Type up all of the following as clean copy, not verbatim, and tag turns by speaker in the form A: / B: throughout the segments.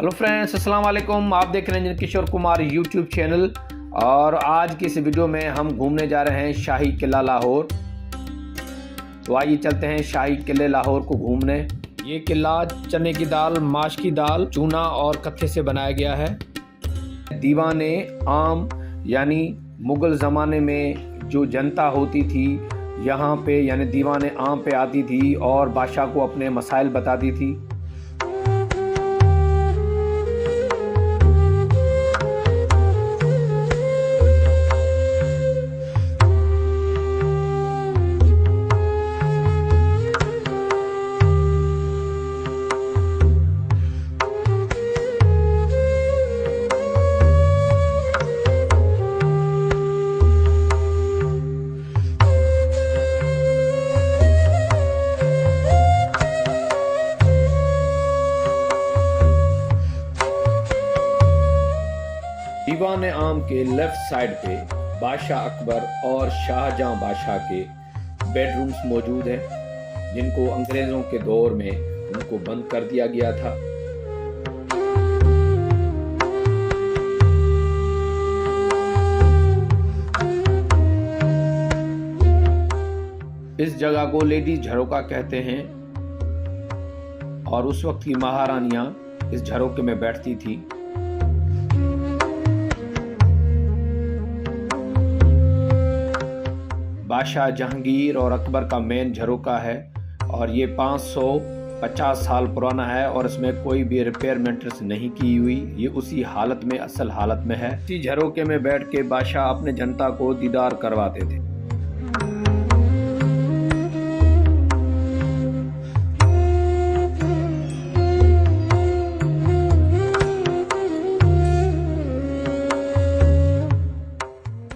A: Hello friends, अस्सलाम वालेकुम। आप देख रहे हैं किशोर कुमार यूट्यूब चैनल और आज की इस वीडियो में हम घूमने जा रहे हैं शाही किला लाहौर। तो आइए चलते हैं शाही किले लाहौर को घूमने। ये किला चने की दाल, माश की दाल, चूना और कत्थे से बनाया गया है। दीवाने आम यानी मुग़ल ज़माने में जो जनता होती थी यहाँ पे, यानी दीवाने आम पे आती थी और बादशाह को अपने मसाइल बताती थी। दीवाने आम के लेफ्ट साइड पे बादशाह अकबर और शाहजहां बादशाह के बेडरूम्स मौजूद हैं, जिनको अंग्रेज़ों के दौर में उनको बंद कर दिया गया था। इस जगह को लेडीज झरोका कहते हैं और उस वक्त की महारानियां इस झरोके में बैठती थी। बादशाह जहांगीर और अकबर का मेन झरोका है और ये 550 साल पुराना है और इसमें कोई भी रिपेयर मेंटेनेंस नहीं की हुई। ये उसी हालत में, असल हालत में है। इसी झरोके में बैठ के बादशाह अपने जनता को दीदार करवाते थे।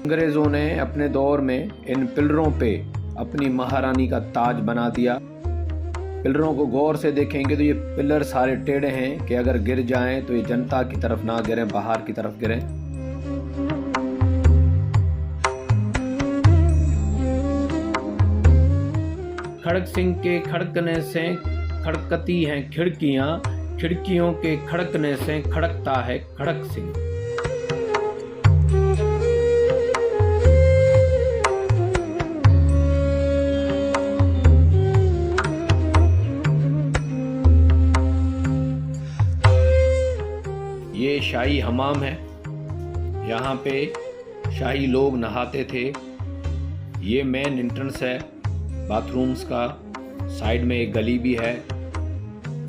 A: अंग्रेज़ों ने अपने दौर में इन पिलरों पे अपनी महारानी का ताज बना दिया। पिलरों को गौर से देखेंगे तो ये पिलर सारे टेढ़े हैं कि अगर गिर जाएं तो ये जनता की तरफ ना गिरें, बाहर की तरफ गिरें। खड़क सिंह के खड़कने से खड़कती हैं खिड़कियां, खिड़कियों के खड़कने से खड़कता है खड़क सिंह। ये शाही हमाम है, यहाँ पे शाही लोग नहाते थे। ये मेन एंट्रेंस है बाथरूम्स का, साइड में एक गली भी है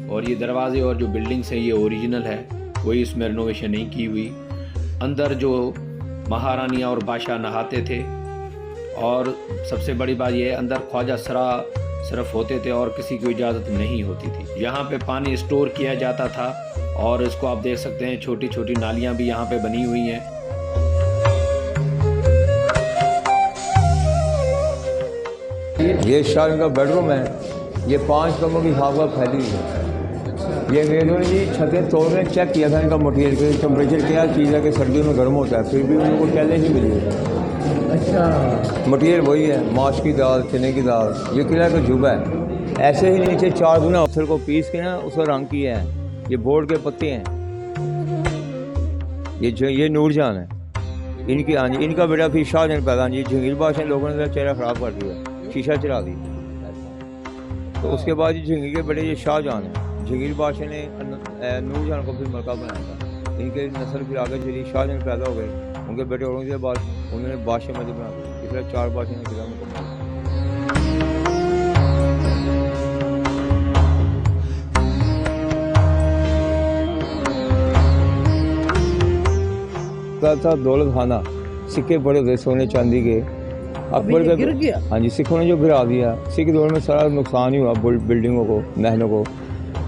A: और ये दरवाजे और जो बिल्डिंग्स है ये ओरिजिनल है, कोई इसमें रिनोवेशन नहीं की हुई। अंदर जो महारानियाँ और बादशाह नहाते थे और सबसे बड़ी बात ये है अंदर ख्वाजा सरा सिर्फ होते थे और किसी को इजाज़त नहीं होती थी। यहाँ पे पानी स्टोर किया जाता था और इसको आप देख सकते हैं छोटी छोटी नालियाँ भी यहाँ पे बनी हुई हैं।
B: ये शाह का बेडरूम है, ये 5 कमरों की खाका फैली हुई है। ये अंग्रेज़ों ने जी छतें तोड़ने चेक किया था इनका मटीरियल के टेम्परेचर क्या चीज़ है कि सर्दियों में गर्म होता है, फिर भी उन लोगों को टैलेंट ही मिली। अच्छा, मटीरियल वही है, माश की दाल, चने की दाल। ये किला का जुबा है। ऐसे ही नीचे 4 गुना पत्थर को पीस के ना उसका रंग किया है। ये बोर्ड के पत्ते हैं। ये नूरजहान है इनकी। हाँ जी, इनका बेटा फिर शाहजहां पैदा। जी जहांगीर बादशाह लोगों ने चेहरा ख़राब कर दिया, शीशा चला दी। तो उसके बाद जहांगीर के बेटे ये शाहजहां है। जहांगीर बादशाह ने नूरजहान को फिर मलका बनाया था। इनके नस्ल फिर आगे चली, शाहजहां पैदा हो गए, उनके बेटे औरंगजेब बाद उन्होंने बादशाह मदद बना दिया। इसलिए 4 बादशाह ने किला मुकम्मल। था दौलत खाना, सिक्के पड़े थे सोने चांदी के। अकबर का गिर गया। हाँ जी, सिखों ने जो गिरा दिया। सिख दौर में सारा नुकसान ही हुआ बिल्डिंगों को, महलों को।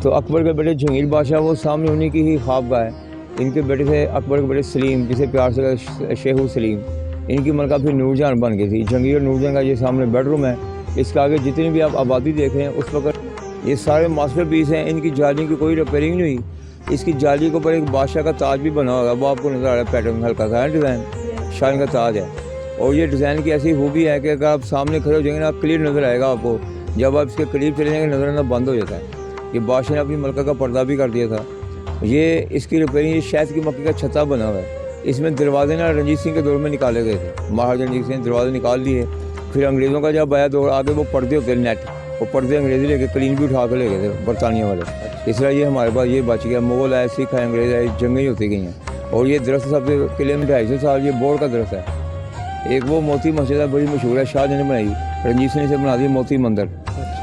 B: तो अकबर के बेटे जहांगीर बादशाह वो सामने उन्हीं की ही ख्वाबगाह है। इनके बेटे थे अकबर के बेटे सलीम, जिसे प्यार से शेख सलीम। इनकी मलका फिर नूरजहान बन गई थी। जहांगीर और नूरजहान का ये सामने बेडरूम है। इसके आगे जितनी भी आप आबादी देख रहे हैं उस वक्त ये सारे मास्टर पीस हैं। इनकी जाली की कोई रिपेयरिंग नहीं हुई। इसकी जाली के ऊपर एक बादशाह का ताज भी बना होगा, वो आपको नजर आ रहा है। पैटर्न हल्का सा है, डिज़ाइन शाह का ताज है। और ये डिज़ाइन की ऐसी खूबी है कि अगर आप सामने खड़े हो जाएंगे ना, क्लियर नज़र आएगा आपको। जब आप इसके करीब चले जाएंगे नजर आना बंद हो जाता है। ये बादशाह ने अपनी मलका का पर्दा भी कर दिया था। ये इसकी रिपेयरिंग, ये शहद की मक्की का छत्ता बना हुआ है। इसमें दरवाजे ना रंजीत सिंह के दौर में निकाले गए थे, महाराजा रंजीत सिंह ने दरवाजे निकाल लिए। फिर अंग्रेज़ों का जब आया दौर, आगे वो पर्दे होते नेट, वो पर्दे अंग्रेज़ी लेके क्लीन भी उठा कर ले गए थे बरतानिया वाले। इसलिए ये हमारे पास ये बच गया। मुगल आए, सिख आए, अंग्रेज़ आए, जंगें ही होती गई हैं। और ये दरख्त सबसे किले में 250 साल ये बोर का दरख्त है। एक वो मोती मस्जिद है, बड़ी मशहूर है, शाहजहाँ ने बनाई, रंजीत सिंह ने इसे बना दिया मोती मंदिर।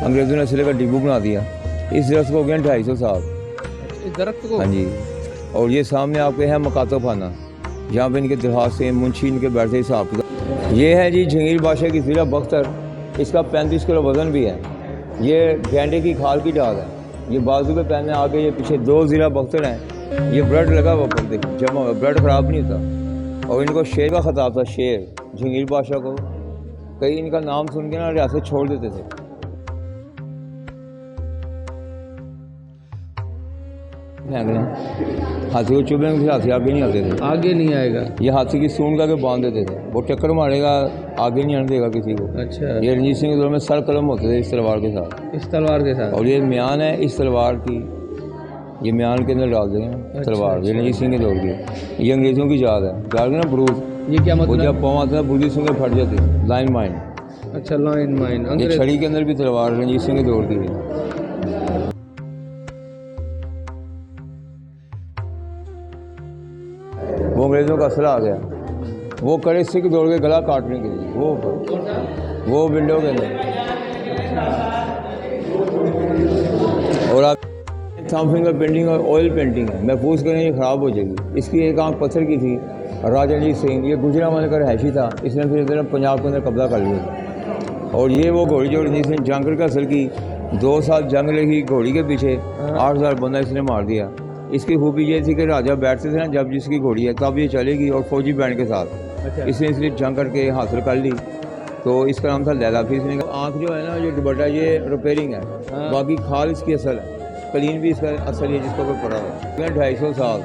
B: अंग्रेज़ों ने इसलिए का डिब्बू बना दिया। इस दरख्त को हो गया 250 साल,
A: इस दरख्त को।
B: हाँ जी। और ये सामने आपके है मकातो खाना, जहाँ पे इनके दरखास्त से मुंशी इनके बैठे हिसाब किताब। ये है जी जंगीर बादशाह की ज़ीरा बख्तर, इसका 35 किलो वज़न भी है। ये गेंडे की खाल की डाल है, ये बाजू पे पहने, आगे ये पीछे 2 ज़ीरा बख्तर हैं। ये ब्लड लगा हुआ पर्दे जमा हुआ, ब्लड ख़राब नहीं होता। और इनको शेर का ख़ताब था, शेर जंगीर बादशाह को। कई इनका नाम सुन के ना रियासत छोड़ देते थे। हाथी को चुभेंगे फिर हाथी आगे नहीं आते थे,
A: आगे नहीं आएगा।
B: ये हाथी की सूंड का के बांध देते थे, वो टक्कर मारेगा आगे नहीं आने देगा किसी को।
A: अच्छा,
B: ये रंजीत सिंह के दौर में सर कलम होते थे इस तलवार के साथ,
A: इस तलवार के साथ।
B: और ये म्यान है इस तलवार की, ये म्यान के अंदर डाल देंगे तलवार। ये रंजीत सिंह के दौर की, ये अंग्रेज़ों की याद है, याद ना ब्रूद।
A: ये क्या मतलब?
B: जब पाँव आता था बुरी सिंह फट जाती, लाइन माइन।
A: अच्छा, लाइन माइन।
B: ये छड़ी के अंदर भी तलवार रंजीत सिंह के दौर की है। वो अंग्रेज़ों का असला आ गया, वो कड़े सिख दौड़ के गला काटने के लिए, वो विंडो के अंदर। और आप थंब फिंगर पेंटिंग और ऑयल पेंटिंग है, महफूज करें ये ख़राब हो जाएगी। इसकी एक आंख पत्थर की थी। राजा रंजीत सिंह ये गुजरांवाले का रहायशी था, इसने फिर इधर पंजाब के अंदर कब्जा कर लिया। और ये वो घोड़ी जो रंजीत सिंह जंग का असल की 2 साल जंग लगी घोड़ी के पीछे, 8000 बंदा इसने मार दिया। इसकी खूबी ये थी कि राजा बैठते थे ना जब जिसकी घोड़ी है तब ये चलेगी, और फौजी बैंड के साथ।
A: अच्छा।
B: इसने इसलिए जंग करके हासिल कर ली, तो इसका नाम था लैला। फिर इसने आँख जो है ना, जो दुपट्टा, ये रिपेयरिंग है, बाकी खाल इसकी असल है, क्लीन भी इसका असल है जिसको कोई पड़ा है। 250 साल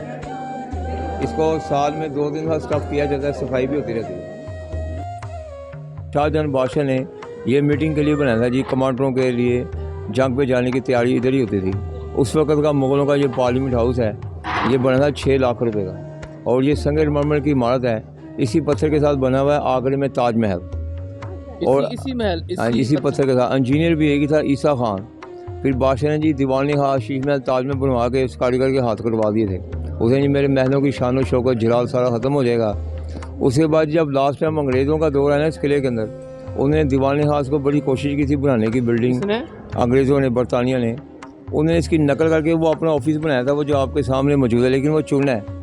B: इसको साल में 2 दिन का स्टफ किया जाता है, सफाई भी होती रहती है। शाहजहाँ बादशाह ने ये मीटिंग के लिए बनाया था जी, कमांडरों के लिए जंग पे जाने की तैयारी इधर ही होती थी। उस वक्त का मुग़लों का ये पार्लियामेंट हाउस है, ये बना था 6 लाख रुपए का, और ये संगमरमर की इमारत है। इसी पत्थर के साथ बना हुआ है आगरे में ताजमहल, और
A: इसी महल,
B: इसी पत्थर के साथ। इंजीनियर भी एक ही था, ईसा खान। फिर बादशाह ने जी दीवानी खास शीश महल ताजमहल बनवा के उस कारीगर के हाथ करवा दिए थे। उसे जी मेरे महलों की शान और शौकत जलाल सारा ख़त्म हो जाएगा। उसके बाद जब लास्ट टाइम अंग्रेज़ों का दौर आया ना इस किले के अंदर, उन्होंने दीवानी खास को बड़ी कोशिश की थी बनाने की बिल्डिंग, अंग्रेज़ों ने, बरतानिया ने। उन्होंने इसकी नकल करके वो अपना ऑफिस बनाया था, वो जो आपके सामने मौजूद है, लेकिन वो चूना है।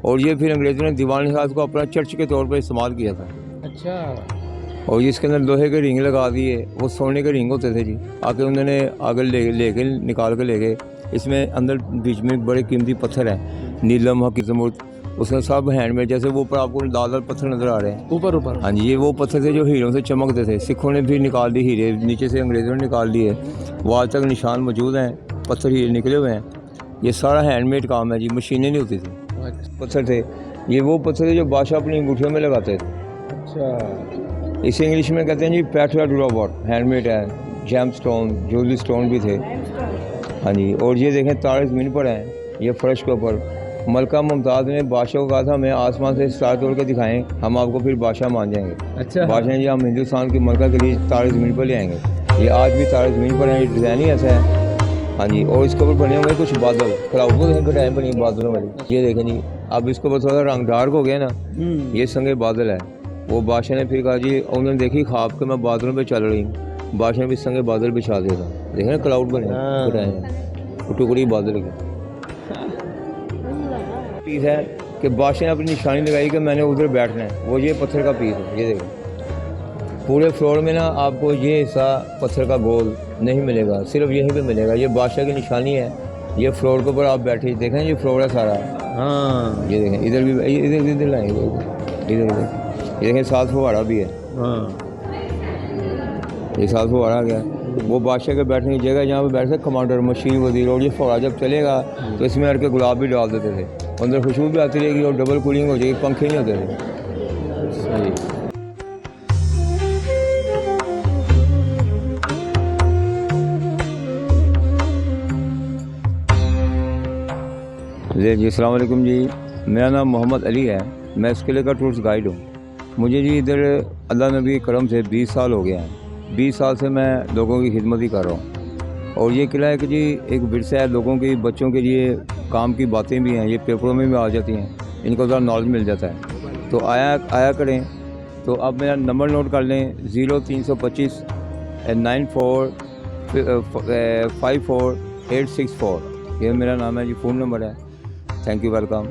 B: और ये फिर अंग्रेज़ों ने दीवानी खास को अपना चर्च के तौर पर इस्तेमाल किया था।
A: अच्छा।
B: और इसके अंदर लोहे के रिंग लगा दिए, वो सोने के रिंग होते थे जी, आके उन्होंने आगे लेके निकाल के ले गए। इसमें अंदर बीच में बड़े कीमती पत्थर हैं, नीलम, हकीकत, उसमें सब हैंडमेड, जैसे वो ऊपर आपको लाल लाल पत्थर नज़र आ रहे हैं ऊपर। हाँ जी, ये वो पत्थर थे जो हीरों से चमकते थे। सिखों ने भी निकाल दी हीरे, नीचे से अंग्रेज़ों ने निकाल दिए, वो आज तक निशान मौजूद हैं, पत्थर हीरे निकले हुए हैं। ये सारा हैंडमेड काम है जी, मशीनें नहीं होती थी, पत्थर थे। ये वो पत्थर थे जो बादशाह अपनी अंगूठियों में लगाते थे। अच्छा। इसे इंग्लिश में कहते हैं जी पेट्राडोरावॉट, हैंडमेड है। जेम स्टोन, ज्वेलरी स्टोन भी थे। हाँ जी, और ये देखें तारे ज़मीन पर हैं, ये फर्श के ऊपर। मलका मुमताज़ ने बादशाह को कहा था हमें आसमान से स्टार तोड़ के दिखाएं, हम आपको फिर बादशाह मान जाएंगे। अच्छा। बादशाह ने जी हम हिंदुस्तान की मलका के लिए तारे ज़मीन पर ले आएंगे। ये आज भी तारे ज़मीन पर हैं, ये डिज़ाइन ही ऐसा है। हाँ जी, और इसके ऊपर बने हुए कुछ बादल, क्लाउड को घटाएँ बनी बादलों वाली। ये देखें जी, अब इसके ऊपर थोड़ा रंग डार्क हो गया ना, ये संगे बादल है। वो बादशाह ने फिर कहा जी, उन्होंने देखी ख्वाब के मैं बादलों पे चल रही हूँ, बादशाह ने भी संगे बादल बिछा दिया था। देखें ना क्लाउड बने घटाए, टुकड़ी बादल के पीस है कि बादशाह ने अपनी निशानी लगाई कि मैंने उधर बैठना है। वो ये पत्थर का पीस है, ये देखो। पूरे फ्लोर में ना आपको ये हिस्सा पत्थर का गोल नहीं मिलेगा, सिर्फ यहीं पे मिलेगा। ये बादशाह की निशानी है। ये फ्लोर के ऊपर आप बैठे देखें, ये फ्लोर है सारा। हाँ, ये देखें, इधर भी, इधर लाएंगे, इधर ये देखें, साथ फुहारा भी है। हाँ, ये साथ फुहारा गया। वो बादशाह के बैठने की जगह जहाँ पे बैठते कमांडर, मशीन, वजीर। और ये फुहारा जब चलेगा तो इसमें अड़ के गुलाब भी डाल देते थे, अंदर खुशबू भी आती रहेगी और डबल कूलिंग हो जाएगी, पंखे नहीं होते थे। सही। जी अस्सलाम वालेकुम जी, मेरा नाम मोहम्मद अली है। मैं इस किले का टूरिस्ट गाइड हूँ। मुझे जी इधर अल्लाह नबी करम से 20 साल हो गया है। 20 साल से मैं लोगों की खिदमत ही कर रहा हूँ। और ये किला है कि जी एक विरसा है, लोगों की बच्चों के लिए काम की बातें भी हैं, ये पेपरों में भी आ जाती हैं, इनको ज़रा नॉलेज मिल जाता है। तो आया करें। तो अब मेरा नंबर नोट कर लें 0325 94 54 864। ये मेरा नाम है जी, फ़ोन नंबर है। Thank you, welcome.